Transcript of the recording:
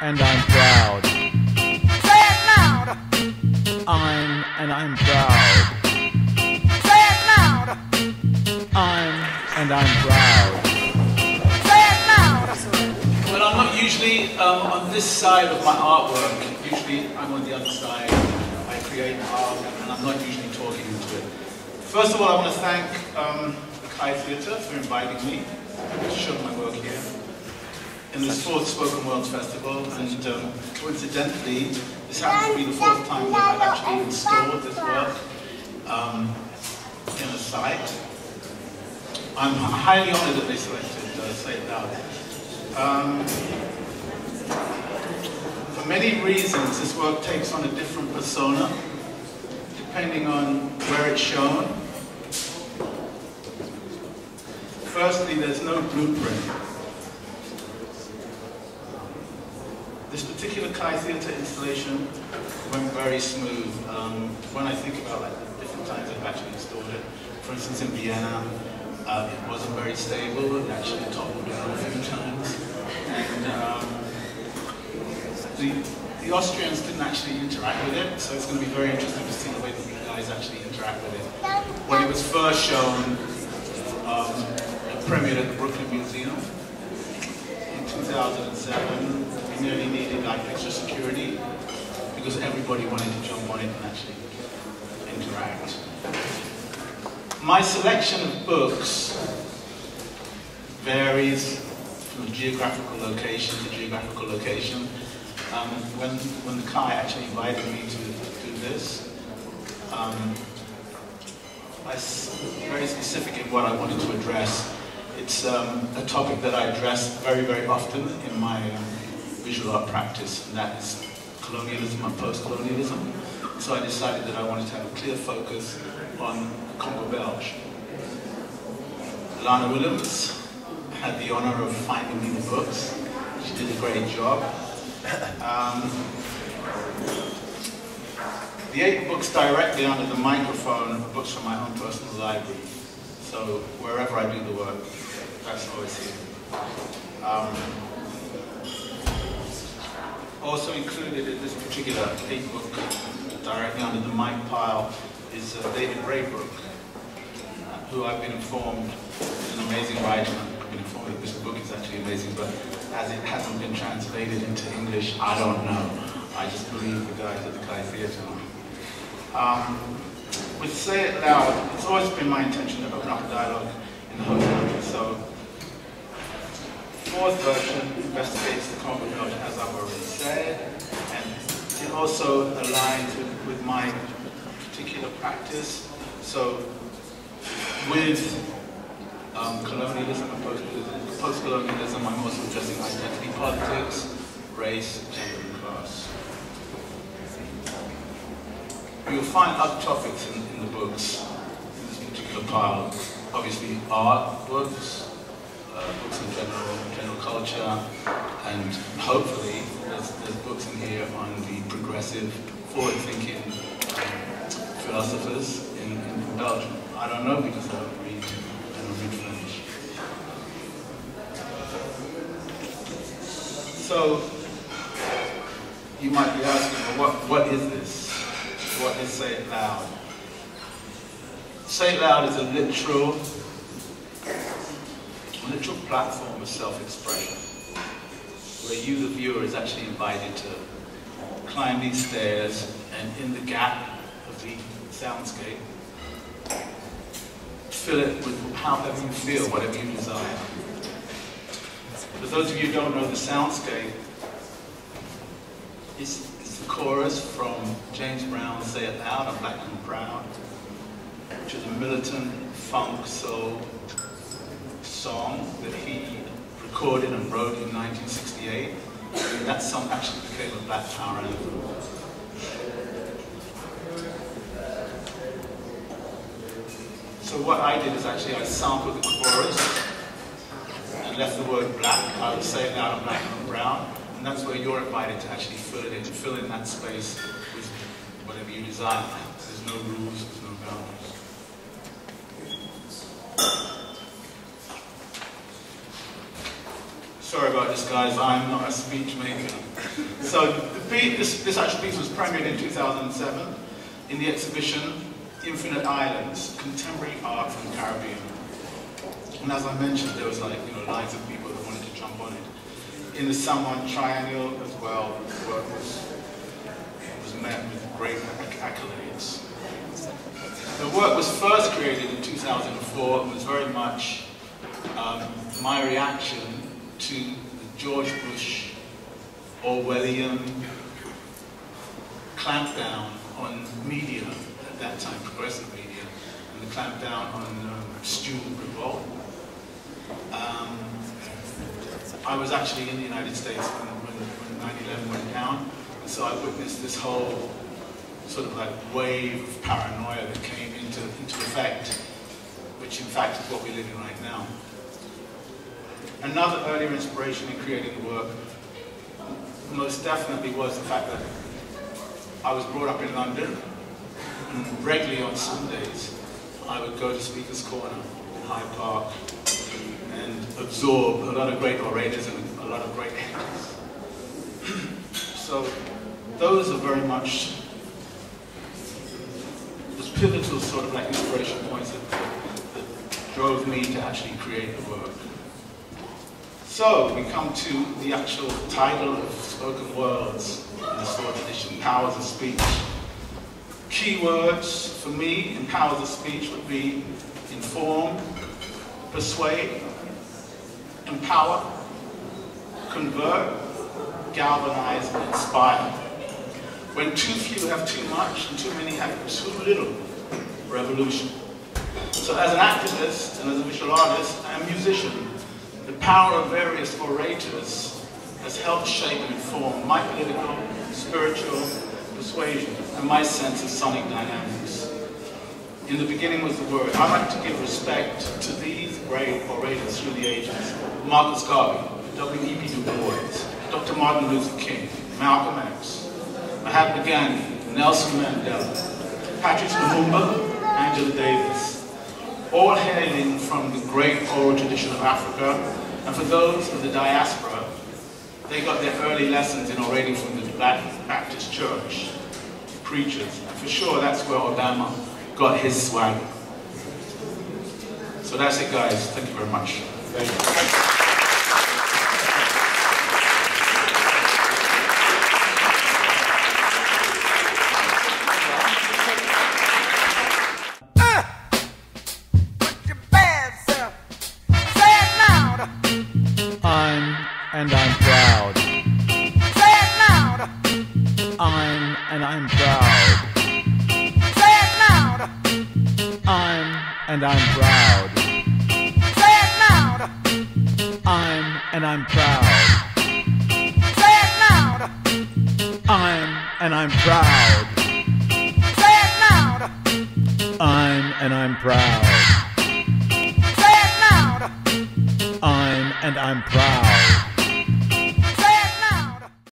and I'm proud. Say it loud. I'm proud. Say it loud. I'm proud. Say it loud. Well, I'm not usually on this side of my artwork. Usually I'm on the other side. I create art and I'm not usually talking into it. First of all, I want to thank the Kaaitheater for inviting me to show my work here in this fourth Spoken World Festival, and coincidentally, this happens to be the fourth time that I've actually installed this work in a site. I'm highly honored that they selected Say It Loud. For many reasons, this work takes on a different persona, depending on where it's shown. Firstly, there's no blueprint. This particular Kaaitheater installation went very smooth. When I think about like the different times I've actually installed it, for instance in Vienna, it wasn't very stable. It actually toppled down a few times. And the Austrians didn't actually interact with it, so it's going to be very interesting to see the way that you guys actually interact with it. When it was first shown, it premiered at the Brooklyn Museum in 2007. We nearly needed like extra security because everybody wanted to jump on it and actually interact. My selection of books varies from geographical location to geographical location. When the Kai actually invited me to do this, I was very specific in what I wanted to address. It's a topic that I address very, very often in my visual art practice, and that is colonialism and post-colonialism. So I decided that I wanted to have a clear focus on Congo Belge. Lana Williams had the honor of finding me the books. She did a great job. The 8 books directly under the microphone are books from my own personal library. So wherever I do the work, that's always here. Also included in this particular 8-book directly under the mic pile is David Raybrook, who I've been informed is an amazing writer. I've been informed that this book is actually amazing, but as it hasn't been translated into English, I don't know. I just believe the guys at the Kaaitheater. With Say It Loud, it's always been my intention to open up a dialogue in the host country. So, the fourth version investigates the Congo Belge, as I've already said, and it also aligns with my particular practice. So, with colonialism and post-colonialism, I'm also addressing identity politics, race, gender, and class. You'll find other topics in the books, in this particular pile. Obviously, art books, books in general culture, and hopefully there's books in here on the progressive, forward-thinking philosophers in Belgium. I don't know because I don't read French. So, you might be asking, well, what is this? What is Say It Loud? Say It Loud is a literal platform of self-expression, where you, the viewer, is actually invited to climb these stairs and in the gap of the soundscape, fill it with however you feel, whatever you desire. For those of you who don't know the soundscape, it's the chorus from James Brown's Say It Loud, I'm Black and Proud, which is a militant funk soul song that he recorded and wrote in 1968. And that song actually became a Black Power anthem. So what I did is actually I sampled the chorus and left the word black. I would say it loud, I'm black and I'm brown. And that's where you're invited to actually fill it in, fill in that space with whatever you desire. There's no rules, there's no boundaries. Sorry about this, guys. I'm not a speech maker. So this actual piece was premiered in 2007 in the exhibition Infinite Islands, Contemporary Art from the Caribbean. And as I mentioned, there was like, lines of people that wanted to jump on it. In the Salmon Triennial as well, the work was met with great accolades. The work was first created in 2004 and was very much my reaction to the George Bush Orwellian clampdown on media at that time, progressive media, and the clampdown on student revolt. I was actually in the United States when 9/11 went down, and so I witnessed this whole sort of like wave of paranoia that came into effect, which in fact is what we live in right now. Another earlier inspiration in creating the work most definitely was the fact that I was brought up in London, and regularly on Sundays I would go to Speaker's Corner in Hyde Park and absorb a lot of great orators and a lot of great actors. So those are very much those pivotal sort of like inspiration points that drove me to actually create the work. So we come to the actual title of Spoken Words in the SWORD edition, Powers of Speech. Keywords for me in Powers of Speech would be inform, persuade, empower, convert, galvanize, and inspire. When too few have too much and too many have too little, revolution. So as an activist and as a visual artist and musician, the power of various orators has helped shape and inform my political, spiritual persuasion and my sense of sonic dynamics. In the beginning was the word. I like to give respect to these great orators through the ages. Marcus Garvey, W.E.B. Du Bois, Dr. Martin Luther King, Malcolm X, Mahatma Gandhi, Nelson Mandela, Patrice Lumumba, Angela Davis, all hailing from the great oral tradition of Africa, and for those of the diaspora, they got their early lessons in orating from the Black Baptist Church, preachers, and for sure that's where Obama got his swag. So that's it, guys. Thank you very much. Thank you. I'm proud. Say it loud. I'm proud. Say it loud. I'm proud. Say it loud. I'm proud. Say it loud. I'm proud. Say it loud. I'm proud. Say it loud. I'm proud.